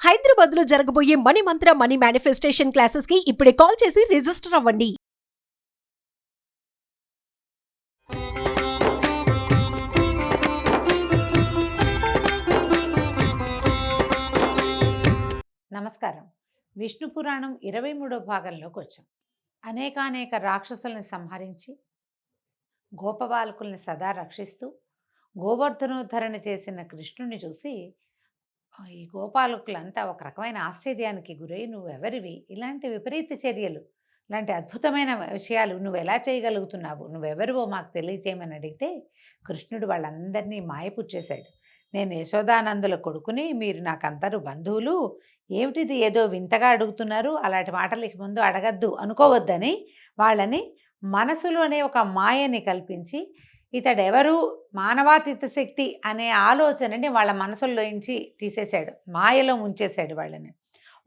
హైదరాబాద్ లో జరగబోయే మనీ మంత్ర money manifestation classes కి ఇప్పుడే కాల్ చేసి రిజిస్టర్ అవ్వండి. నమస్కారం. విష్ణు పురాణం 23వ భాగంలోకి వచ్చాం. అనేకానేక రాక్షసుల్ని సంహరించి గోపబాలకుల్ని సదా రక్షిస్తూ గోవర్ధనోద్ధరణ చేసిన కృష్ణుని చూసి ఈ గోపాలకులంతా ఒక రకమైన ఆశ్చర్యానికి గురై, నువ్వెవరివి, ఇలాంటి విపరీత చర్యలు, ఇలాంటి అద్భుతమైన విషయాలు నువ్వు ఎలా చేయగలుగుతున్నావు, నువ్వెవరివో మాకు తెలియజేయమని అడిగితే కృష్ణుడు వాళ్ళందరినీ మాయపుచ్చేశాడు. నేను యశోదానందుల కొడుకుని, మీరు నాకందరూ బంధువులు, ఏమిటిది ఏదో వింతగా అడుగుతున్నారు, అలాంటి మాటలకి ముందు అడగద్దు అనుకోవద్దని వాళ్ళని మనసులోనే ఒక మాయని కల్పించి, ఇతడెవరు, మానవాతీత శక్తి అనే ఆలోచనని వాళ్ళ మనసుల్లోంచి తీసేశాడు, మాయలో ముంచేశాడు వాళ్ళని.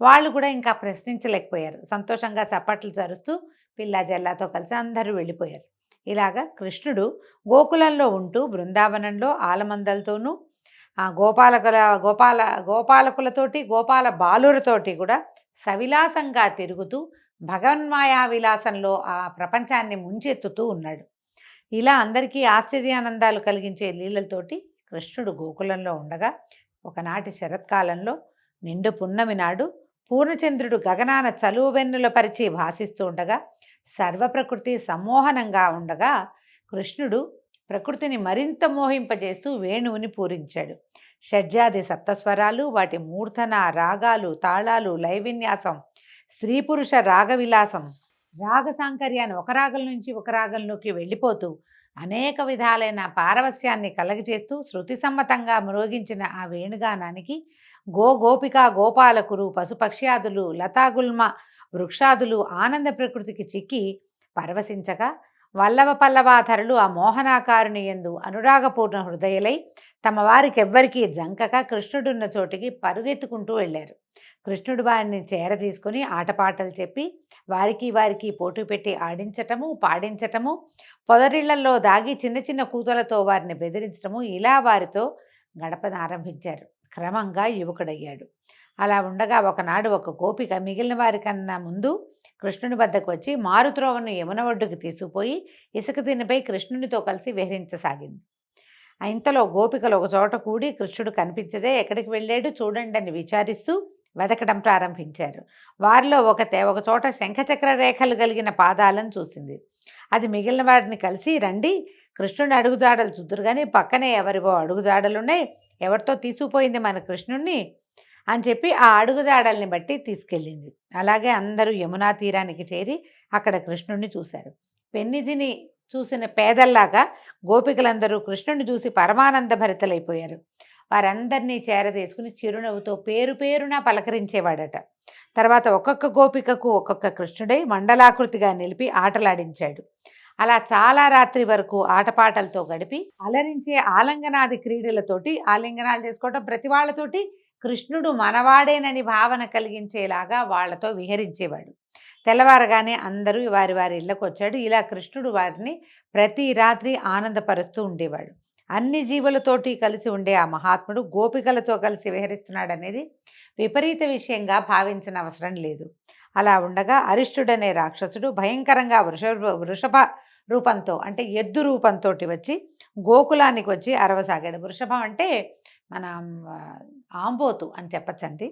వాళ్ళు కూడా ఇంకా ప్రశ్నించలేకపోయారు. సంతోషంగా చప్పట్లు జరుస్తూ పిల్లా జల్లాతో కలిసి అందరూ వెళ్ళిపోయారు. ఇలాగా కృష్ణుడు గోకులంలో ఉంటూ బృందావనంలో ఆలమందలతోనూ గోపాలకులతోటి గోపాల బాలులతోటి కూడా సవిలాసంగా తిరుగుతూ భగవన్మాయా విలాసంలో ఆ ప్రపంచాన్ని ముంచెత్తుతూ ఉన్నాడు. ఇలా అందరికీ ఆశ్చర్యానందాలు కలిగించే లీలలతోటి కృష్ణుడు గోకులంలో ఉండగా, ఒకనాటి శరత్కాలంలో నిండు పున్నమి నాడు పూర్ణచంద్రుడు గగనాన చలువెన్నుల పరిచి భాసిస్తూ ఉండగా, సర్వప్రకృతి సమ్మోహనంగా ఉండగా కృష్ణుడు ప్రకృతిని మరింత మోహింపజేస్తూ వేణువుని పూరించాడు. షడ్జాది సప్తస్వరాలు, వాటి మూర్ధన రాగాలు, తాళాలు, లయవిన్యాసం, స్త్రీ పురుష రాగవిలాసం, రాగ సాంకర్యాన్ని ఒక రాగం నుంచి ఒక రాగంలోకి వెళ్ళిపోతూ అనేక విధాలైన పారవస్యాన్ని కలగజేస్తూ శృతి సమ్మతంగా మ్రోగించిన ఆ వేణుగానానికి గోపిక గోపాలకులు, పశుపక్ష్యాదులు, లతాగుల్మ వృక్షాదులు ఆనంద ప్రకృతికి చిక్కి పరవశించగా, వల్లవ పల్లవాధరులు ఆ మోహనాకారుని యందు అనురాగపూర్ణ హృదయలై తమ వారికెవ్వరికీ జంకక కృష్ణుడున్న చోటికి పరుగెత్తుకుంటూ వెళ్ళారు. కృష్ణుడు వారిని చేరదీసుకొని ఆటపాటలు చెప్పి వారికి పోటీ పెట్టి ఆడించటము, పాడించటము, పొదరిళ్లలో దాగి చిన్న చిన్న కూతులతో వారిని బెదిరించటము, ఇలా వారితో గడపనారంభించారు. క్రమంగా యువకుడయ్యాడు. అలా ఉండగా ఒకనాడు ఒక గోపిక మిగిలిన వారికన్నా ముందు కృష్ణుని వద్దకు వచ్చి మారుత్రోవను యమున ఒడ్డుకు తీసుకుపోయి ఇసుక తిన్నపై కృష్ణునితో కలిసి విహరించసాగింది. ఇంతలో గోపికలు ఒక చోట కూడి కృష్ణుడు కనిపించదే ఎక్కడికి వెళ్ళాడు చూడండి అని విచారిస్తూ వెతకడం ప్రారంభించారు. వారిలో ఒక చోట శంఖచక్ర రేఖలు కలిగిన పాదాలను చూసింది. అది మిగిలిన వారిని కలిసి, రండి కృష్ణుని అడుగుజాడలు చూద్దురు కానీ పక్కనే ఎవరివో అడుగుజాడలున్నాయి, ఎవరితో తీసుకుపోయింది మన కృష్ణుణ్ణి అని చెప్పి ఆ అడుగుజాడల్ని బట్టి తీసుకెళ్ళింది. అలాగే అందరూ యమునా తీరానికి చేరి అక్కడ కృష్ణుణ్ణి చూశారు. పెన్నిధిని చూసిన పేదల్లాగా గోపికలందరూ కృష్ణుని చూసి పరమానంద భరితలైపోయారు. వారందరినీ చేరదీసుకుని చిరునవ్వుతో పేరు పేరున పలకరించేవాడట. తర్వాత ఒక్కొక్క గోపికకు ఒక్కొక్క కృష్ణుడై మండలాకృతిగా నిలిపి ఆటలాడించాడు. అలా చాలా రాత్రి వరకు ఆటపాటలతో గడిపి అలరించే ఆలింగనాది క్రీడలతోటి, ఆలింగనాలు చేసుకోవటం, ప్రతి వాళ్ళతోటి కృష్ణుడు మనవాడేనని భావన కలిగించేలాగా వాళ్లతో విహరించేవాడు. తెల్లవారగానే అందరూ వారి వారి ఇళ్లకు వచ్చాడు. ఇలా కృష్ణుడు వారిని ప్రతి రాత్రి ఆనందపరుస్తూ ఉండేవాడు. అన్ని జీవులతోటి కలిసి ఉండే ఆ మహాత్ముడు గోపికలతో కలిసి విహరిస్తున్నాడనేది విపరీత విషయంగా భావించిన అవసరం లేదు. అలా ఉండగా అరిష్టుడనే రాక్షసుడు భయంకరంగా వృషభ రూపంతో, అంటే ఎద్దు రూపంతో వచ్చి గోకులానికి వచ్చి అరవసాగాడు. వృషభం అంటే మన ఆంబోతు అని చెప్పచ్చండి.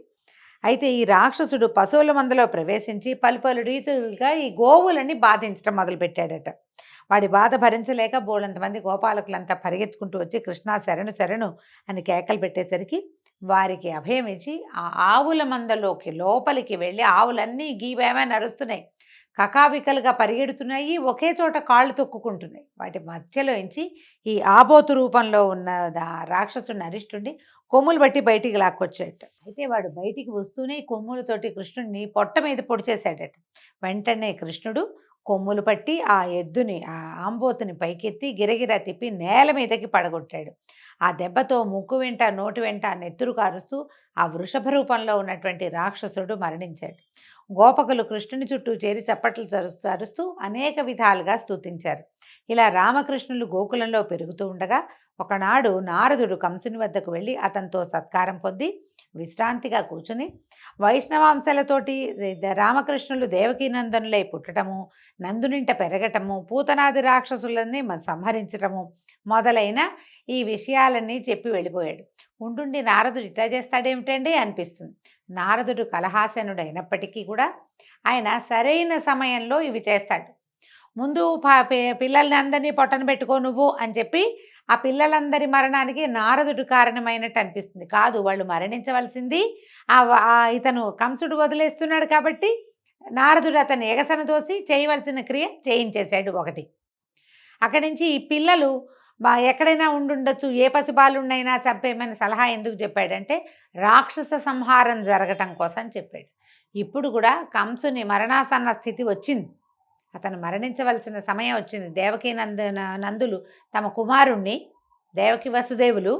అయితే ఈ రాక్షసుడు పశువుల మందలో ప్రవేశించి పలు రీతులుగా ఈ గోవులని బాధించడం మొదలుపెట్టాడట. వాడి బాధ భరించలేక బోలంతమంది గోపాలకులంతా పరిగెత్తుకుంటూ వచ్చి కృష్ణ శరణు శరణు అని కేకలు పెట్టేసరికి వారికి అభయం ఇచ్చి ఆ ఆవుల మందలోకి లోపలికి వెళ్ళి ఆవులన్నీ గీవేమని అరుస్తున్నాయి, కకావికలుగా పరిగెడుతున్నాయి, ఒకే చోట కాళ్ళు తొక్కుకుంటున్నాయి. వాటి మధ్యలోంచి ఈ ఆబోతు రూపంలో ఉన్న రాక్షసుడిని అరిష్టుడిని కొమ్ములు బట్టి బయటికి లాక్కొచ్చాడట. అయితే వాడు బయటికి వస్తూనే కొమ్ములతోటి కృష్ణుడిని పొట్ట మీద పొడిచేశాడట. వెంటనే కృష్ణుడు కొమ్ములు పట్టి ఆ ఎద్దుని, ఆ ఆంబోతుని పైకెత్తి గిరగిరా తిప్పి నేల మీదకి పడగొట్టాడు. ఆ దెబ్బతో ముక్కు వెంట నోటి వెంట నెత్తురు కారుస్తూ ఆ వృషభ రూపంలో ఉన్నటువంటి రాక్షసుడు మరణించాడు. గోపకులు కృష్ణుని చుట్టూ చేరి చప్పట్లు చరుస్తూ అనేక విధాలుగా స్తుతించారు. ఇలా రామకృష్ణులు గోకులంలో పెరుగుతూ ఉండగా ఒకనాడు నారదుడు కంసుని వద్దకు వెళ్ళి అతనితో సత్కారం పొంది విశ్రాంతిగా కూర్చుని వైష్ణవాంశలతోటి రామకృష్ణులు దేవకీనందనులై పుట్టడము, నందునింట పెరగటము, పూతనాది రాక్షసులని సంహరించటము మొదలైన ఈ విషయాలన్నీ చెప్పి వెళ్ళిపోయాడు. ఉండుండి నారదుడు ఇట్లా చేస్తాడేమిటండి అనిపిస్తుంది. నారదుడు కలహాసనుడు అయినప్పటికీ కూడా ఆయన సరైన సమయంలో ఇవి చేస్తాడు. ముందు పిల్లల్ని అందరినీ పొట్టన పెట్టుకో నువ్వు అని చెప్పి ఆ పిల్లలందరి మరణానికి నారదుడు కారణమైనట్టు అనిపిస్తుంది. కాదు, వాళ్ళు మరణించవలసింది ఇతను కంసుడు వదిలేస్తున్నాడు కాబట్టి నారదుడు అతను ఎగసన దోసి చేయవలసిన క్రియ చేయించేశాడు. ఒకటి అక్కడి నుంచి ఈ పిల్లలు ఎక్కడైనా ఉండుండొచ్చు, ఏ పసిబాలుండైనా చంపేమని సలహా ఎందుకు చెప్పాడంటే రాక్షస సంహారం జరగటం కోసం చెప్పాడు. ఇప్పుడు కూడా కంసుని మరణాసన్న స్థితి వచ్చింది, అతను మరణించవలసిన సమయం వచ్చింది. దేవకీ నందులు తమ కుమారుణ్ణి, దేవకి వసుదేవులు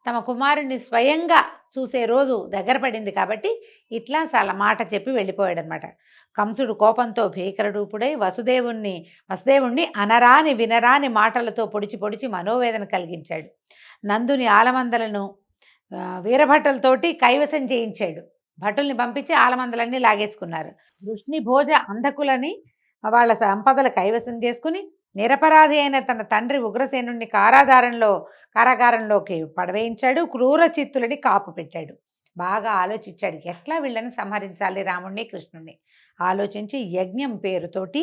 తమ కుమారుణ్ణి స్వయంగా చూసే రోజు దగ్గర పడింది కాబట్టి ఇట్లా చాలా మాట చెప్పి వెళ్ళిపోయాడు అనమాట. కంసుడు కోపంతో భీకరరూపుడై వసుదేవుణ్ణి అనరాని వినరాని మాటలతో పొడిచి మనోవేదన కలిగించాడు. నందుని ఆలమందలను వీరభటులతోటి కైవసం చేయించాడు. భటుల్ని పంపించి ఆలమందలన్నీ లాగేసుకున్నారు. వృష్ణి భోజ అంధకులని వాళ్ళ సంపదలు కైవసం చేసుకుని నిరపరాధి అయిన తన తండ్రి ఉగ్రసేనుడిని కారాగారంలోకి పడవేయించాడు. క్రూర చిత్తులని కాపు పెట్టాడు. బాగా ఆలోచించాడు, ఎట్లా వీళ్ళని సంహరించాలి రాముణ్ణి కృష్ణుణ్ణి. ఆలోచించి యజ్ఞం పేరుతోటి,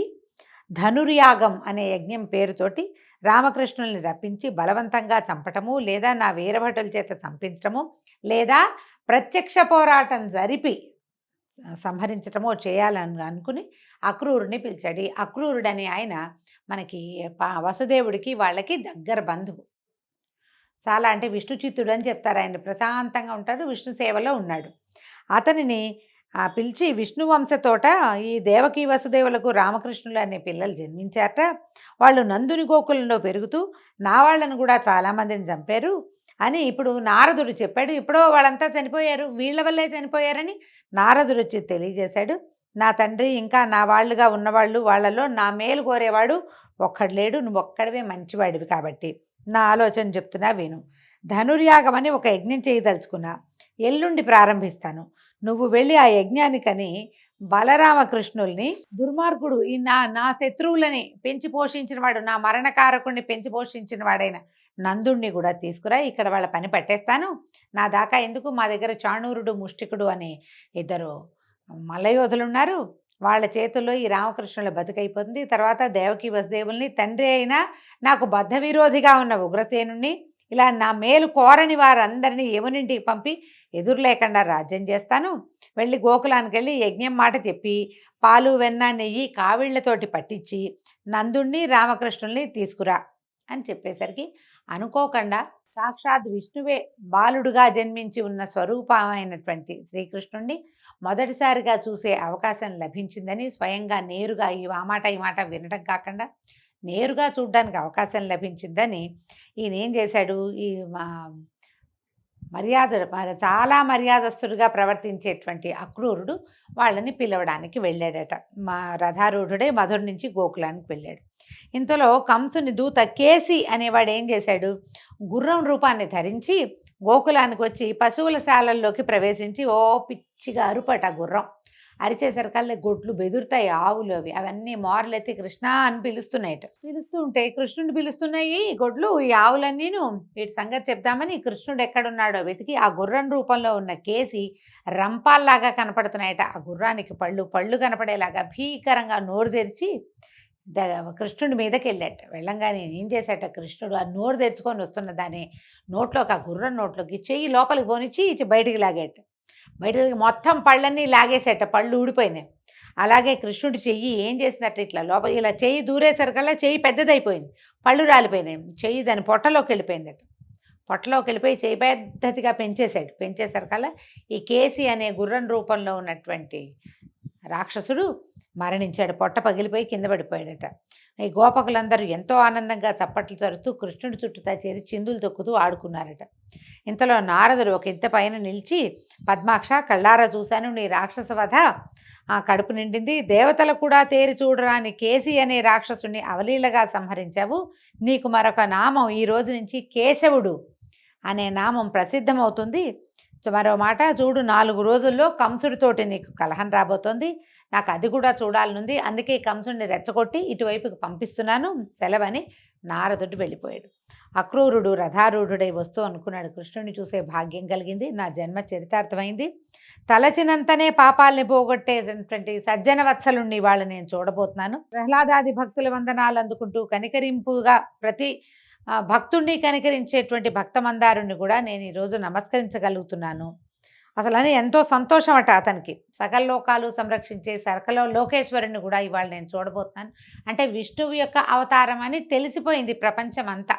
ధనుర్యాగం అనే యజ్ఞం పేరుతోటి రామకృష్ణుల్ని రప్పించి బలవంతంగా చంపటము, లేదా నా వీరభటుల చేత చంపించటము, లేదా ప్రత్యక్ష పోరాటం జరిపి సంహరించటమో చేయాలని అనుకుని అక్రూరుని పిలిచాడు. ఈ అక్రూరుడని ఆయన మనకి వసుదేవుడికి వాళ్ళకి దగ్గర బంధువు. చాలా అంటే విష్ణు చిత్తుడు అని చెప్తారు. ఆయన ప్రశాంతంగా ఉంటాడు, విష్ణు సేవలో ఉన్నాడు. అతనిని పిలిచి విష్ణు వంశతోట ఈ దేవకీ వసుదేవులకు రామకృష్ణులు అనే పిల్లలు జన్మించారట. వాళ్ళు నందుని గోకులంలో పెరుగుతూ నా వాళ్ళను కూడా చాలామందిని చంపారు అని ఇప్పుడు నారదుడు చెప్పాడు. ఇప్పుడో వాళ్ళంతా చనిపోయారు, వీళ్ళ వల్లే చనిపోయారని నారదుడు వచ్చి తెలియజేశాడు. నా తండ్రి ఇంకా నా వాళ్ళుగా ఉన్నవాళ్ళు, వాళ్ళలో నా మేలు కోరేవాడు ఒక్కడు లేడు, నువ్వు ఒక్కడివే మంచివాడివి కాబట్టి నా ఆలోచన చెప్తున్నా విను. ధనుర్యాగం అని ఒక యజ్ఞం చేయదలుచుకున్నా, ఎల్లుండి ప్రారంభిస్తాను. నువ్వు వెళ్ళి ఆ యజ్ఞానికని బలరామకృష్ణుల్ని, దుర్మార్గుడు ఈ నా శత్రువులని పెంచి పోషించిన వాడు, నా మరణకారకుడిని పెంచి పోషించిన వాడైన నందుణ్ణి కూడా తీసుకురా. ఇక్కడ వాళ్ళ పని పట్టేస్తాను. నా దాకా ఎందుకు, మా దగ్గర చాణూరుడు ముష్టికుడు అనే ఇద్దరు మల్లయోధులు ఉన్నారు, వాళ్ళ చేతుల్లో ఈ రామకృష్ణుల బతుకైపోతుంది. తర్వాత దేవకీ వసుదేవుల్ని, తండ్రి అయినా నాకు బద్ధ విరోధిగా ఉన్న ఉగ్రసేనుణ్ణి, ఇలా నా మేలు కోరని వారందరినీ యమునింటికి పంపి ఎదురు లేకుండా రాజ్యం చేస్తాను. వెళ్ళి గోకులానికి వెళ్ళి యజ్ఞం మాట చెప్పి పాలు వెన్న నెయ్యి కావిళ్లతోటి పట్టించి నందుణ్ణి రామకృష్ణుల్ని తీసుకురా అని చెప్పేసరికి అనుకోకుండా సాక్షాత్ విష్ణువే బాలుడుగా జన్మించి ఉన్న స్వరూపమైనటువంటి శ్రీకృష్ణుణ్ణి మొదటిసారిగా చూసే అవకాశం లభించిందని, స్వయంగా నేరుగా ఈ మాట వినడం కాకుండా నేరుగా చూడడానికి అవకాశం లభించిందని ఈయన ఏం చేశాడు, ఈ చాలా మర్యాదస్తుడిగా ప్రవర్తించేటువంటి అక్రూరుడు వాళ్ళని పిలవడానికి వెళ్ళాడట. రథారూఢుడే మధుర నుంచి గోకులానికి వెళ్ళాడు. ఇంతలో కంసుని దూత కేసి అనేవాడు ఏం చేశాడు, గుర్రం రూపాన్ని ధరించి గోకులానికి వచ్చి పశువుల శాలల్లోకి ప్రవేశించి ఓ పిచ్చిగా అరుపట గుర్రం. అరిచేసరికల్లా గొడ్లు బెదురుతాయి, ఆవులు అవన్నీ మోరలెత్తి కృష్ణ అని పిలుస్తున్నాయట. పిలుస్తూ ఉంటే కృష్ణుడు పిలుస్తున్నాయి గొడ్లు, ఈ ఆవులన్నీను. వీటి సంగతి చెప్దామని కృష్ణుడు ఎక్కడున్నాడో వెతికి ఆ గుర్రం రూపంలో ఉన్న కేసి రంపాల్లాగా కనపడుతున్నాయట. ఆ గుర్రానికి పళ్ళు కనపడేలాగా భీకరంగా నోరు తెరిచి కృష్ణుడి మీదకి వెళ్ళాట. వెళ్ళంగానే ఏం చేశాట, కృష్ణుడు ఆ నోరు తెరుచుకొని వస్తున్న దాన్ని నోట్లోకి, ఆ గుర్రం నోట్లోకి చెయ్యి లోపలికి పోనిచ్చి బయటికి లాగేట. బయటకి మొత్తం పళ్ళన్నీ లాగేసేట, పళ్ళు ఊడిపోయినాయి. అలాగే కృష్ణుడి చెయ్యి ఏం చేసినట్టు ఇట్లా లోపల ఇలా చెయ్యి దూరేసరికల్లా చెయ్యి పెద్దదైపోయింది, పళ్ళు రాలిపోయినాయి. చెయ్యి దాని పొట్టలోకి వెళ్ళిపోయిందట. పొట్టలోకి వెళ్ళిపోయి చెయ్యి పెద్దదిగా పెంచేసరికల్లా ఈ కేసి అనే గుర్రం రూపంలో ఉన్నటువంటి రాక్షసుడు మరణించాడు. పొట్ట పగిలిపోయి కింద పడిపోయాడట. ఈ గోపకులందరూ ఎంతో ఆనందంగా చప్పట్లు తరుతూ కృష్ణుడి చుట్టూతా చేరి చిందులు తొక్కుతూ ఆడుకున్నారట. ఇంతలో నారదుడు ఒక ఇంత పైన నిలిచి, పద్మాక్ష, కళ్ళారా చూశాను నీ రాక్షస వధ, ఆ కడుపు నిండింది. దేవతలు కూడా తేరి చూడరాని కేసి అనే రాక్షసుని అవలీలగా సంహరించావు. నీకు మరొక నామం ఈ రోజు నుంచి కేశవుడు అనే నామం ప్రసిద్ధమవుతుంది. సో మరో మాట చూడు, 4 రోజుల్లో కంసుడితోటి నీకు కలహం రాబోతోంది, నాకు అది కూడా చూడాలనుంది, అందుకే కంసుడిని రెచ్చగొట్టి ఇటువైపుకి పంపిస్తున్నాను, సెలవని నారదుడు వెళ్ళిపోయాడు. అక్రూరుడు రథారూఢుడై వస్తూ అనుకున్నాడు, కృష్ణుడిని చూసే భాగ్యం కలిగింది, నా జన్మ చరితార్థమైంది, తలచినంతనే పాపాలని పోగొట్టేటువంటి సజ్జన వత్సలుణ్ణి వాళ్ళు నేను చూడబోతున్నాను. ప్రహ్లాదాది భక్తుల వందనాలు అందుకుంటూ కనికరింపుగా ప్రతి భక్తుణ్ణి కనికరించేటువంటి భక్తమందారుణ్ణి కూడా నేను ఈరోజు నమస్కరించగలుగుతున్నాను. అసలని ఎంతో సంతోషం అట అతనికి. సకల లోకాలు సంరక్షించే సకల లోకేశ్వరుని కూడా ఇవాళ నేను చూడబోతున్నాను అంటే విష్ణువు యొక్క అవతారం అని తెలిసిపోయింది ప్రపంచం అంతా.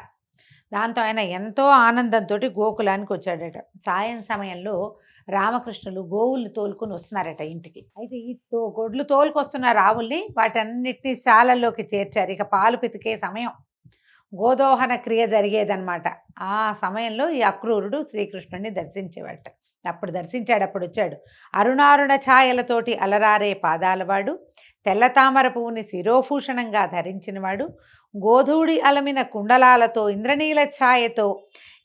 దాంతో ఆయన ఎంతో ఆనందంతో గోకులానికి వచ్చాడట. సాయం సమయంలో రామకృష్ణులు గోవుల్ని తోలుకొని వస్తున్నారట ఇంటికి. అయితే ఈ గొడ్లు తోలుకొస్తున్న రావుల్ని వాటన్నిటినీ శాలల్లోకి చేర్చారు. ఇక పాలు పితికే సమయం, గోదోహన క్రియ జరిగేదన్నమాట. ఆ సమయంలో ఈ అక్రూరుడు శ్రీకృష్ణుడిని దర్శించేవాట. అప్పుడు దర్శించాడు, అప్పుడు వచ్చాడు. అరుణారుణ ఛాయలతోటి అలరారే పాదాలవాడు, తెల్ల తామర పువ్వుని శిరోభూషణంగా ధరించినవాడు, గోధూడి అలమిన కుండలాలతో ఇంద్రనీల ఛాయతో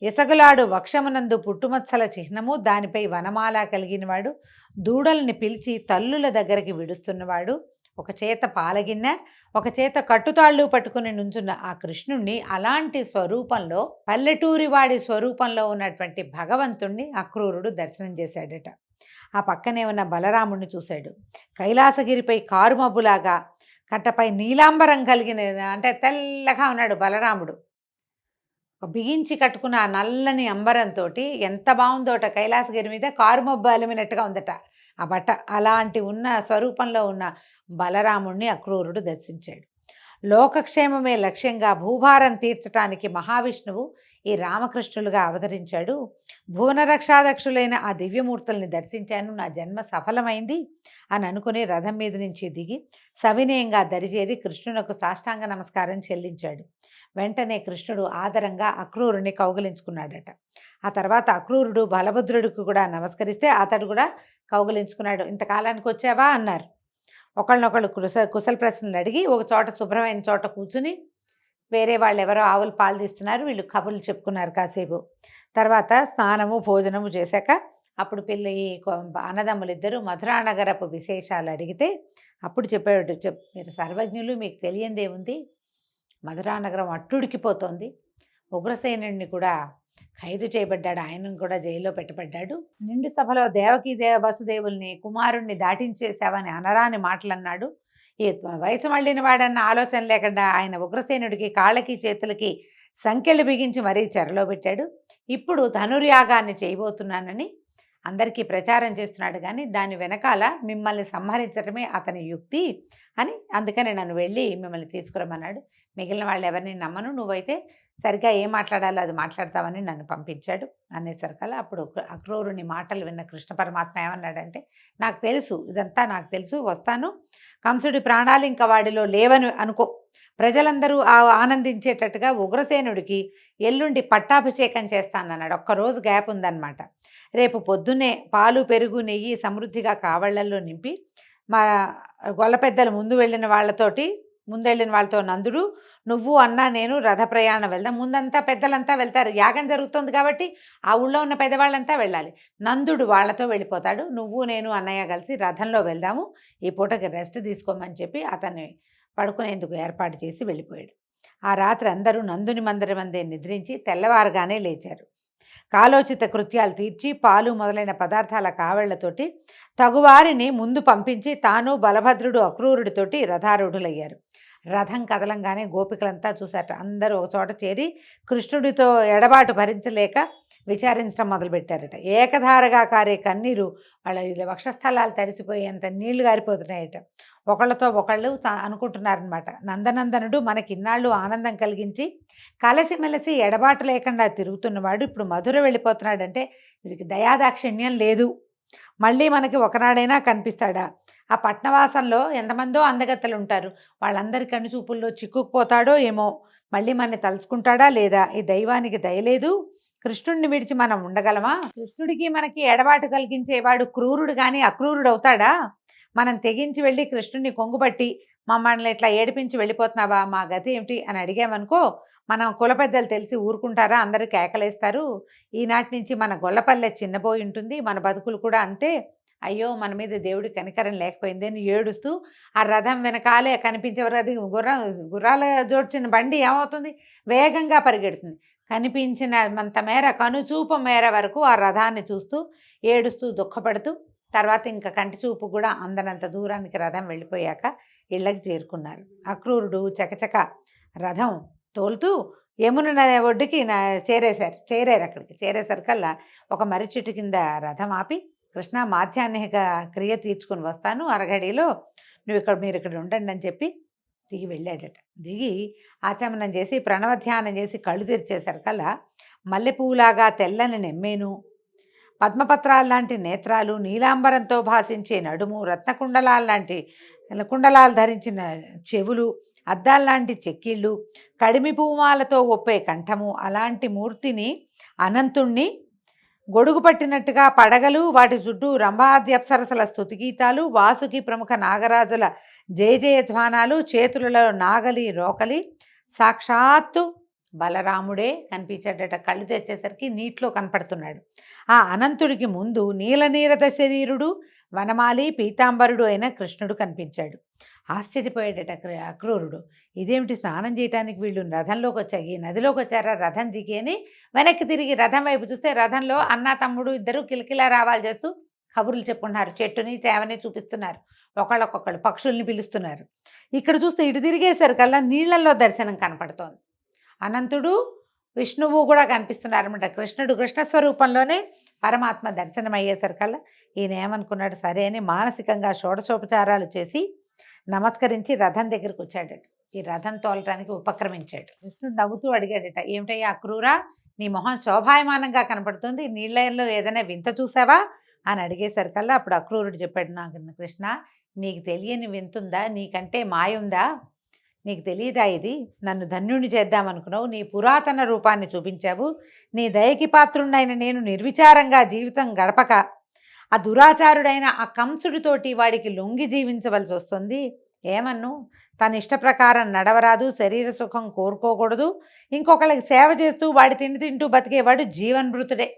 ఎసగులాడు వక్షమునందు పుట్టుమచ్చల చిహ్నము, దానిపై వనమాల కలిగినవాడు, దూడల్ని పిలిచి తల్లుల దగ్గరికి విడుస్తున్నవాడు, ఒక చేత పాలగిన్నె ఒక చేత కట్టుతాళ్ళు పట్టుకుని నుంచున్న ఆ కృష్ణుణ్ణి అలాంటి స్వరూపంలో, పల్లెటూరి వాడి స్వరూపంలో ఉన్నటువంటి భగవంతుణ్ణి అక్రూరుడు దర్శనం చేశాడట. ఆ పక్కనే ఉన్న బలరాముణ్ణి చూశాడు. కైలాసగిరిపై కారుమబ్బులాగా కట్టపై నీలాంబరం కలిగిన అంటే తెల్లగా ఉన్నాడు బలరాముడు. బిగించి కట్టుకున్న ఆ నల్లని అంబరంతో ఎంత బాగుందోట, కైలాసగిరి మీద కారుమబ్బు అలిమినట్టుగా ఉందట ఆ బట్ట. అలాంటి ఉన్న స్వరూపంలో ఉన్న బలరాముణ్ణి అక్రూరుడు దర్శించాడు. లోకక్షేమమే లక్ష్యంగా భూభారం తీర్చడానికి మహావిష్ణువు ఈ రామకృష్ణులుగా అవతరించాడు. భువనరక్షాదక్షులైన ఆ దివ్యమూర్తుల్ని దర్శించాను, నా జన్మ సఫలమైంది అని అనుకుని రథం మీద నుంచి దిగి సవినయంగా దరిచేరి కృష్ణునకు సాష్టాంగ నమస్కారం చెల్లించాడు. వెంటనే కృష్ణుడు ఆదరంగా అక్రూరుని కౌగిలించుకున్నాడట. ఆ తర్వాత అక్రూరుడు బలభద్రుడికి కూడా నమస్కరిస్తే అతడు కూడా కౌగిలించుకున్నాడు. ఇంతకాలానికి వచ్చావా అన్నారు. ఒకళ్ళనొకళ్ళు కుశల ప్రశ్నలు అడిగి ఒక చోట శుభ్రమైన చోట కూర్చుని వేరే వాళ్ళు ఎవరో ఆవులు పాలు తీస్తున్నారు, వీళ్ళు కబుర్లు చెప్పుకున్నారు కాసేపు. తర్వాత స్నానము భోజనము చేశాక అప్పుడు అన్నదమ్ములిద్దరూ మధురానగరపు విశేషాలు అడిగితే అప్పుడు చెప్పాడు, మీరు సర్వజ్ఞులు, మీకు తెలియందేముంది, మధురానగరం అట్టుడికిపోతోంది, ఉగ్రసేనుడిని కూడా ఖైదు చేయబడ్డాడు, ఆయనను కూడా జైల్లో పెట్టబడ్డాడు, నిండు సభలో దేవకీ వసుదేవుల్ని కుమారుణ్ణి దాటించేశావని అనరాని మాటలన్నాడు. ఈ వయసు మళ్ళిన వాడన్న ఆలోచన లేకుండా ఆయన ఉగ్రసేనుడికి కాళ్ళకి చేతులకి సంఖ్యలు బిగించి మరీ చెరలో పెట్టాడు. ఇప్పుడు ధనుర్యాగాన్ని చేయబోతున్నానని అందరికీ ప్రచారం చేస్తున్నాడు, కానీ దాని వెనకాల మిమ్మల్ని సంహరించడమే అతని యుక్తి అని, అందుకని నన్ను వెళ్ళి మిమ్మల్ని తీసుకురమ్మన్నాడు. మిగిలిన వాళ్ళు ఎవరిని నమ్మను, నువ్వైతే సరిగ్గా ఏం మాట్లాడాలో అది మాట్లాడతావని నన్ను పంపించాడు అనేసరికల్లా అప్పుడు అక్రూరుని మాటలు విన్న కృష్ణ పరమాత్మ ఏమన్నాడంటే, నాకు తెలుసు, ఇదంతా నాకు తెలుసు, వస్తాను, కంసుడి ప్రాణాలు ఇంకా వాడిలో లేవని అనుకో, ప్రజలందరూ ఆనందించేటట్టుగా ఉగ్రసేనుడికి ఎల్లుండి పట్టాభిషేకం చేస్తానన్నాడు. ఒక్కరోజు గ్యాప్ ఉందన్నమాట. రేపు పొద్దున్నే పాలు పెరుగు నెయ్యి సమృద్ధిగా కావళ్లల్లో నింపి మా గొల్ల పెద్దలు ముందు వెళ్ళిన వాళ్ళతో నందుడు, నువ్వు అన్నా నేను రథ ప్రయాణం వెళ్దాం. ముందంతా పెద్దలంతా వెళ్తారు, యాగం జరుగుతుంది కాబట్టి ఆ ఊళ్ళో ఉన్న పెద్దవాళ్ళంతా వెళ్ళాలి. నందుడు వాళ్ళతో వెళ్ళిపోతాడు, నువ్వు నేను అన్నయ్య కలిసి రథంలో వెళ్దాము, ఈ పూటకి రెస్ట్ తీసుకోమని చెప్పి అతన్ని పడుకునేందుకు ఏర్పాటు చేసి వెళ్ళిపోయాడు. ఆ రాత్రి అందరూ నందుని మందిరం మందే నిద్రించి తెల్లవారుగానే లేచారు. కాలోచిత కృత్యాలు తీర్చి పాలు మొదలైన పదార్థాల కావళ్లతోటి తగువారిని ముందు పంపించి తాను బలభద్రుడు అక్రూరుడితోటి రథారూఢులయ్యారు. రథం కదలంగానే గోపికలంతా చూశారట. అందరూ ఒక చోట చేరి కృష్ణుడితో ఎడబాటు భరించలేక విచారించడం మొదలుపెట్టారట. ఏకధారగా కారే కన్నీరు వాళ్ళ వక్షస్థలాలు తడిసిపోయేంత నీళ్లు గారిపోతున్నాయట. ఒకళ్ళతో ఒకళ్ళు అనుకుంటున్నారనమాట, నందనందనుడు మనకిన్నాళ్ళు ఆనందం కలిగించి కలిసిమెలిసి ఎడబాటు లేకుండా తిరుగుతున్నవాడు ఇప్పుడు మధుర వెళ్ళిపోతున్నాడంటే వీడికి దయాదాక్షిణ్యం లేదు, మళ్ళీ మనకి ఒకనాడైనా కనిపిస్తాడా? ఆ పట్నవాసంలో ఎంతమందో అందగత్తలు ఉంటారు, వాళ్ళందరి కనుచూపుల్లో చిక్కుకుపోతాడో ఏమో, మళ్ళీ మనని తలుచుకుంటాడా లేదా? ఈ దైవానికి దయలేదు, కృష్ణుడిని విడిచి మనం ఉండగలమా? కృష్ణుడికి మనకి ఎడబాటు కలిగించేవాడు క్రూరుడు కానీ అక్రూరుడు అవుతాడా? మనం తెగించి వెళ్ళి కృష్ణుడిని కొంగుబట్టి మమ్మల్ని ఇట్లా ఏడిపించి వెళ్ళిపోతున్నావా, మా గతి ఏమిటి అని అడిగామనుకో, మనం కుల పెద్దలు తెలిసి ఊరుకుంటారా? అందరూ కేకలేస్తారు. ఈనాటి నుంచి మన గొల్లపల్లె చిన్నబోయి ఉంటుంది. మన బతుకులు కూడా అంతే. అయ్యో! మన మీద దేవుడి కనికరం లేకపోయింది అని ఏడుస్తూ ఆ రథం వెనకాలే కనిపించేవారు. అది గుర్రాల జోడ్చిన బండి ఏమవుతుంది? వేగంగా పరిగెడుతుంది. కనిపించినంత మేర కనుచూపు మేర వరకు ఆ రథాన్ని చూస్తూ ఏడుస్తూ దుఃఖపడుతూ తర్వాత ఇంకా కంటి చూపు కూడా అందనంత దూరానికి రథం వెళ్ళిపోయాక ఇళ్ళకి చేరుకున్నారు. అక్రూరుడు చకచక రథం తోలుతూ యమున ఒడ్డుకి చేరారు. అక్కడికి చేరేసరికల్లా ఒక మర్రి చెట్టు కింద రథం ఆపి, కృష్ణ మాధ్యాహ్నిక క్రియ తీర్చుకొని వస్తాను, అరగడిలో మీరు ఇక్కడ ఉండండి అని చెప్పి దిగి వెళ్ళాడట. దిగి ఆచమనం చేసి ప్రణవధ్యానం చేసి కళ్ళు తెరిచేసరికల్లా మల్లెపూలాగా తెల్లని నెమ్మేను, పద్మపత్రాలు లాంటి నేత్రాలు, నీలాంబరంతో భాషించే నడుము, కుండలాలు ధరించిన చెవులు, అద్దాల్లాంటి చెక్కిళ్ళు, కడిమి పూమాలతో ఒప్పే కంఠము, అలాంటి మూర్తిని, అనంతుణ్ణి, గొడుగు పట్టినట్టుగా పడగలు, వాటి చుట్టూ రంభాద్యప్సరసల స్తుతిగీతాలు, వాసుకి ప్రముఖ నాగరాజుల జయజయధ్వానాలు, చేతులలో నాగలి రోకలి, సాక్షాత్తు బలరాముడే కనిపించాడట. కళ్ళు తెచ్చేసరికి నీటిలో కనపడుతున్నాడు. ఆ అనంతుడికి ముందు నీలనీరద శరీరుడు, వనమాలి పీతాంబరుడు అయిన కృష్ణుడు కనిపించాడు. ఆశ్చర్యపోయాడట అక్రూరుడు. ఇదేమిటి, స్నానం చేయడానికి వీళ్ళు రథంలోకి వచ్చాయి, ఈ నదిలోకి వచ్చారా? రథం దిగి అని వెనక్కి తిరిగి రథం వైపు చూస్తే రథంలో అన్న తమ్ముడు ఇద్దరు కిలకిలా రావాలి చేస్తూ కబుర్లు చెప్పుకుంటున్నారు. చెట్టుని చేవని చూపిస్తున్నారు, ఒకళ్ళొక్కొక్కళ్ళు పక్షుల్ని పిలుస్తున్నారు. ఇక్కడ చూస్తే ఇటు తిరిగేసరికల్లా నీళ్లలో దర్శనం కనపడుతోంది. అనంతుడు విష్ణువు కూడా కనిపిస్తున్నారన్నమాట. కృష్ణుడు కృష్ణస్వరూపంలోనే పరమాత్మ దర్శనం అయ్యేసరికల్లా ఈయన ఏమనుకున్నాడు, సరే అని మానసికంగా షోడశోపచారాలు చేసి నమస్కరించి రథం దగ్గరికి వచ్చాడట. ఈ రథం తోలటానికి ఉపక్రమించాడు. కృష్ణుడు నవ్వుతూ అడిగాడట, ఏమిటయ్యా అక్రూరా, నీ మొహం శోభాయమానంగా కనపడుతుంది, నీళ్ళలో ఏదైనా వింత చూసావా అని అడిగేసరికల్లా అప్పుడు అక్రూరుడు చెప్పాడు, నాకు కృష్ణ, నీకు తెలియని వింతుందా, నీకంటే మాయ ఉందా, నీకు తెలియదా ఇది? నన్ను ధన్యుణ్ణి చేద్దామనుకున్నావు, నీ పురాతన రూపాన్ని చూపించావు, నీ దయకి పాత్రుడైన నేను నిర్విచారంగా జీవితం గడపక ఆ దురాచారుడైన ఆ కంసుడితోటి వాడికి లొంగి జీవించవలసి వస్తుంది. ఏమన్ను, తన ఇష్ట ప్రకారం నడవరాదు, శరీర సుఖం కోరుకోకూడదు, ఇంకొకళ్ళకి సేవ చేస్తూ వాడి తిండి తింటూ బతికేవాడు జీవన్మృతుడే.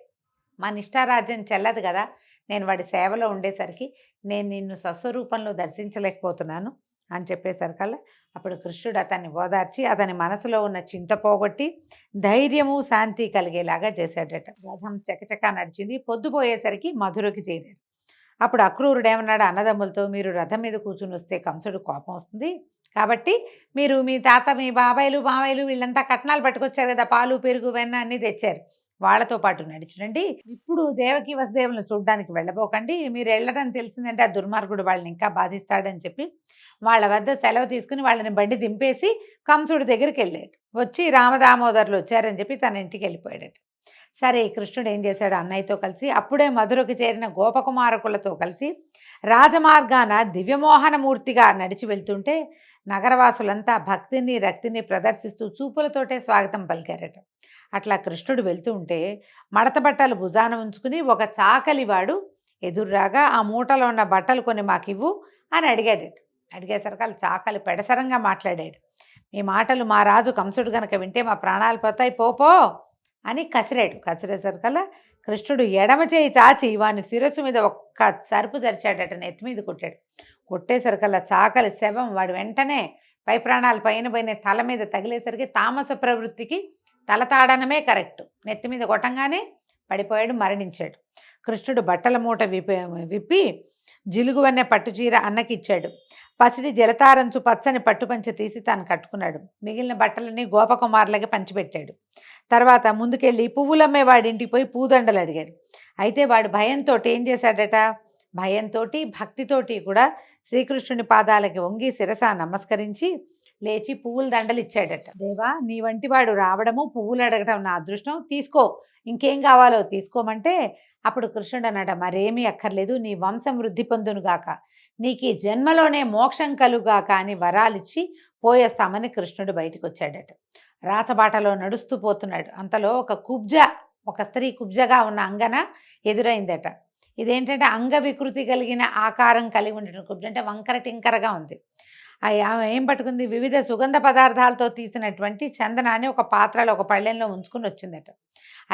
మన ఇష్టారాజ్యం చెల్లదు కదా, నేను వాడి సేవలో ఉండేసరికి నేను నిన్ను స్వస్వరూపంలో దర్శించలేకపోతున్నాను అని చెప్పేసరికల్లా అప్పుడు కృష్ణుడు అతన్ని ఓదార్చి అతని మనసులో ఉన్న చింత పోగొట్టి ధైర్యము శాంతి కలిగేలాగా చేశాడట. రథం చకచకా నడిచింది. పొద్దుపోయేసరికి మధురకి చేరారు. అప్పుడు అక్రూరుడు ఏమన్నాడు అన్నదమ్ములతో, మీరు రథం మీద కూర్చుని వస్తే కంసుడు కోపం వస్తుంది, కాబట్టి మీరు మీ తాత మీ బాబాయిలు మావయ్యలు వీళ్ళంతా కట్నాలు పట్టుకొచ్చారు కదా, పాలు పెరుగు వెన్న అన్నీ తెచ్చారు, వాళ్ళతో పాటు నడిచినండి. ఇప్పుడు దేవకి వసుదేవులను చూడడానికి వెళ్ళబోకండి, మీరు వెళ్ళడం తెలిసిందంటే ఆ దుర్మార్గుడు వాళ్ళని ఇంకా బాధిస్తాడని చెప్పి వాళ్ళ వద్ద సెలవు తీసుకుని వాళ్ళని బండి దింపేసి కంసుడి దగ్గరికి వెళ్ళాడు. వచ్చి రామదామోదరులు వచ్చారని చెప్పి తన ఇంటికి వెళ్ళిపోయాడట. సరే, కృష్ణుడు ఏం చేశాడు, అన్నయ్యతో కలిసి అప్పుడే మధురకు చేరిన గోపకుమారకులతో కలిసి రాజమార్గాన దివ్యమోహనమూర్తిగా నడిచి వెళ్తుంటే నగరవాసులంతా భక్తిని రక్తిని ప్రదర్శిస్తూ చూపులతోటే స్వాగతం పలికారట. అట్లా కృష్ణుడు వెళ్తూ ఉంటే మడత బట్టలు భుజాన ఉంచుకుని ఒక చాకలివాడు ఎదుర్రాగా ఆ మూటలో ఉన్న బట్టలు కొన్ని మాకివ్వు అని అడిగాడట. అడిగేసరికి చాకలి పెడసరంగా మాట్లాడాడు. మీ మాటలు మా రాజు కంసుడు గనక వింటే మా ప్రాణాలు పోతాయి, పోపో అని కసిరాడు. కసిరేసరికల్లా కృష్ణుడు ఎడమ చేయి చాచి వాని శిరస్సు మీద ఒక్క సరుపు జరిచాడట, నెత్తి మీద కొట్టాడు. కొట్టేసరికల్లా చాకలి శవం వాడు వెంటనే పై ప్రాణాలు పైన తల మీద తగిలేసరికి తామస ప్రవృత్తికి తలతాడనమే నెత్తి మీద కొట్టంగానే పడిపోయాడు, మరణించాడు. కృష్ణుడు బట్టల మూట విప్పి జిలుగువన్నె పట్టుచీర అన్నకిచ్చాడు. పసిడి జలతారంచు పచ్చని పట్టుపంచె తీసి తాను కట్టుకున్నాడు. మిగిలిన బట్టలన్నీ గోపకుమారులకి పంచిపెట్టాడు. తర్వాత ముందుకెళ్ళి పువ్వులమ్మే వాడింటికి పోయి పూదండలు అడిగాడు. అయితే వాడు భయంతో ఏం చేశాడట, భయంతో భక్తితోటి కూడా శ్రీకృష్ణుని పాదాలకి వంగి శిరస నమస్కరించి లేచి పువ్వుల దండలు ఇచ్చాడట. దేవా, నీ వంటి వాడు రావడము పువ్వులు అడగటం నా అదృష్టం, తీసుకో, ఇంకేం కావాలో తీసుకోమంటే అప్పుడు కృష్ణుడు అన్నాడు, మరేమీ అక్కర్లేదు, నీ వంశం వృద్ధి పొందునుగాక, నీకు ఈ జన్మలోనే మోక్షం కలుగాక అని వరాలిచ్చి పోయేస్తామని కృష్ణుడు బయటకు వచ్చాడట. రాచబాటలో నడుస్తూ పోతున్నాడు. అంతలో ఒక స్త్రీ కుబ్జగా ఉన్న అంగన ఎదురైందట. ఇదేంటంటే అంగ వికృతి కలిగిన ఆకారం కలిగి ఉండటం. కుబ్జ అంటే వంకర టింకరగా ఉంది. ఆమె ఏం పట్టుకుంది, వివిధ సుగంధ పదార్థాలతో తీసినటువంటి చందనాన్ని ఒక పాత్రలో ఒక పళ్ళెంలో ఉంచుకుని వచ్చిందట.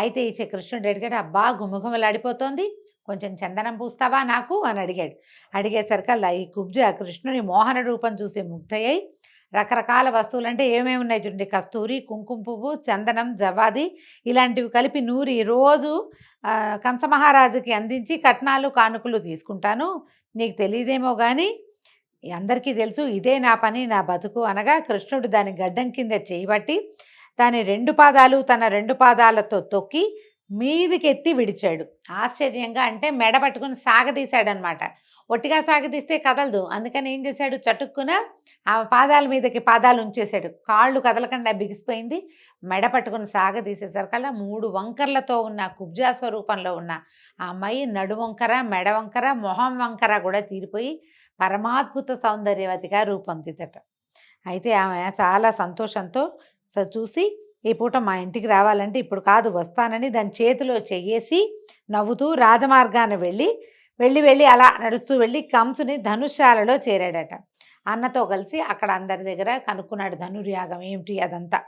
అయితే ఈ కృష్ణుడు అడిగాడు, అబ్బా గుమగుమలాడిపోతోంది, కొంచెం చందనం పూస్తావా నాకు అని అడిగాడు. అడిగేసరికల్లా ఈ కుబ్జ కృష్ణుని మోహన రూపం చూసి ముగ్ధయ్యి రకరకాల వస్తువులు అంటే ఏమేమి ఉన్నాయి చూడండి, కస్తూరి, కుంకుమ పువ్వు, చందనం, జవాది ఇలాంటివి కలిపి నూరి రోజు కంసమహారాజుకి అందించి కట్నాలు కానుకలు తీసుకుంటాను, నీకు తెలియదేమో కానీ అందరికీ తెలుసు ఇదే నా పని, నా బతుకు అనగా కృష్ణుడు దాని గడ్డం కింద చేయబట్టి దాని 2 పాదాలు తన 2 పాదాలతో తొక్కి మీదికి ఎత్తి విడిచాడు. ఆశ్చర్యంగా అంటే మెడ పట్టుకుని సాగదీశాడనమాట. ఒట్టిగా సాగదీస్తే కదలదు, అందుకని ఏం చేశాడు, చటుక్కున ఆ పాదాల మీదకి పాదాలు ఉంచేశాడు. కాళ్ళు కదలకుండా బిగిసిపోయింది. మెడ పట్టుకుని సాగదీసేసరికల్లా 3 వంకర్లతో ఉన్న కుబ్జా స్వరూపంలో ఉన్న ఆ అమ్మాయి నడు వంకర, మెడ వంకర, మొహం వంకర కూడా తీరిపోయి పరమాద్భుత సౌందర్యవతిగా రూపొందిదట. అయితే ఆమె చాలా సంతోషంతో చూసి ఈ పూట మా ఇంటికి రావాలంటే ఇప్పుడు కాదు వస్తానని దాని చేతిలో చెయ్యేసి నవ్వుతూ రాజమార్గాన్ని వెళ్ళి అలా నడుస్తూ వెళ్ళి కంసుని ధనుశాలలో చేరాడట. అన్నతో కలిసి అక్కడ అందరి దగ్గర కనుక్కున్నాడు ధనుర్యాగం ఏమిటి అదంతా.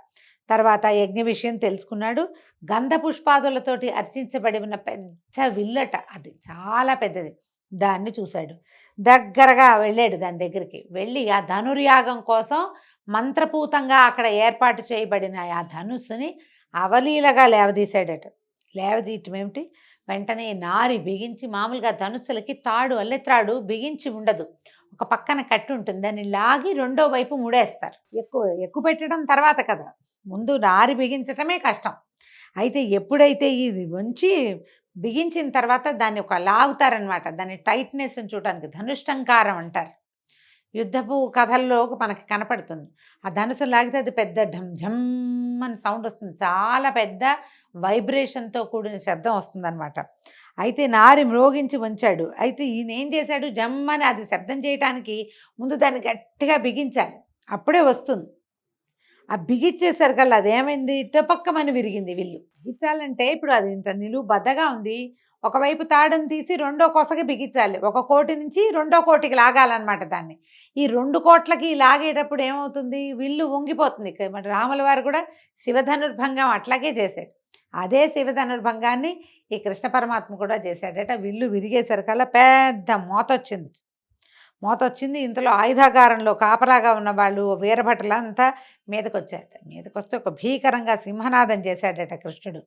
తర్వాత యజ్ఞ విషయం తెలుసుకున్నాడు. గంధ పుష్పాదులతోటి అర్చించబడి ఉన్న పెద్ద విల్లట, అది చాలా పెద్దది. దాన్ని చూశాడు. దగ్గరగా వెళ్ళాడు దాని దగ్గరికి. వెళ్ళి ఆ ధనుర్యాగం కోసం మంత్రపూతంగా అక్కడ ఏర్పాటు చేయబడిన ఆ ధనుస్సుని అవలీలగా లేవదీశాడట. లేవదీయటం ఏమిటి, వెంటనే నారి బిగించి, మామూలుగా ధనుస్సులకి తాడు అల్లెత్రాడు బిగించి ఉండదు, ఒక పక్కన కట్టి ఉంటుంది, దాన్ని లాగి రెండో వైపు ముడేస్తారు. ఎక్కువ పెట్టడం తర్వాత కదా, ముందు నారి బిగించటమే కష్టం. అయితే ఎప్పుడైతే ఇది వంచి బిగించిన తర్వాత దాన్ని ఒక లాగుతారనమాట, దాన్ని టైట్నెస్ చూడడానికి ధనుష్టంకారం అంటారు. యుద్ధపు కథల్లో మనకి కనపడుతుంది. ఆ ధనుసు లాగితే అది పెద్ద ఢమ్ ఝమ్ అని సౌండ్ వస్తుంది, చాలా పెద్ద వైబ్రేషన్తో కూడిన శబ్దం వస్తుందన్నమాట. అయితే నారి మ్రోగించి ఉంచాడు. అయితే ఈయన ఏం చేశాడు, జమ్మని అది శబ్దం చేయటానికి ముందు దాన్ని గట్టిగా బిగించాలి, అప్పుడే వస్తుంది. ఆ బిగించేసరికల్లా అదేమైంది, టపక్కమని విరిగింది విల్లు. బిగించాలంటే ఇప్పుడు అది ఇంత నిలువు బద్దగా ఉంది, ఒకవైపు తాడుని తీసి రెండో కొసకి బిగించాలి, ఒక కోటి నుంచి రెండో కోటికి లాగాలన్నమాట దాన్ని. ఈ 2 కోట్లకి లాగేటప్పుడు ఏమవుతుంది, విల్లు వంగిపోతుంది. మన రాముల వారు కూడా శివధనుర్భంగం అట్లాగే చేశాడు. అదే శివధనుర్భంగాన్ని ఈ కృష్ణ పరమాత్మ కూడా చేశాడట. విల్లు విరిగేసరికల్లా పెద్ద మోత వచ్చింది. ఇంతలో ఆయుధాగారంలో కాపలాగా ఉన్న వాళ్ళు వీరభటులంతా మీదకొస్తే ఒక భీకరంగా సింహనాదం చేశాడట కృష్ణుడు.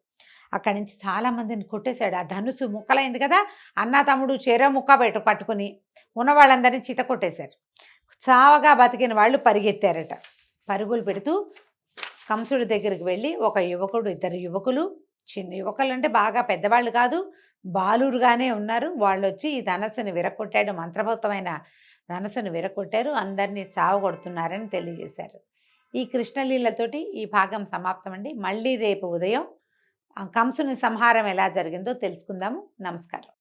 అక్కడి నుంచి చాలామందిని కొట్టేశాడు. ఆ ధనుసు ముక్కలైంది కదా, అన్న తమ్ముడు చెరో ముక్క పట్టుకుని ఉన్న వాళ్ళందరినీ చిత కొట్టేశారు. చావగా బతికిన వాళ్ళు పరిగెత్తారట. పరుగులు పెడుతూ కంసుడి దగ్గరికి వెళ్ళి ఒక యువకుడు, 2 యువకులు, చిన్న యువకులు అంటే బాగా పెద్దవాళ్ళు కాదు, బాలురుగానే ఉన్నారు. వాళ్ళు వచ్చి ఈ ధనస్సుని విరగొట్టాడు, మంత్రభూతమైన ధనస్సును విరగొట్టారు, అందరినీ చావగొడుతున్నారని తెలియజేశారు. ఈ కృష్ణలీలతోటి ఈ భాగం సమాప్తం అండి. మళ్ళీ రేపు ఉదయం కంసుని సంహారం ఎలా జరిగిందో తెలుసుకుందాము. నమస్కారం.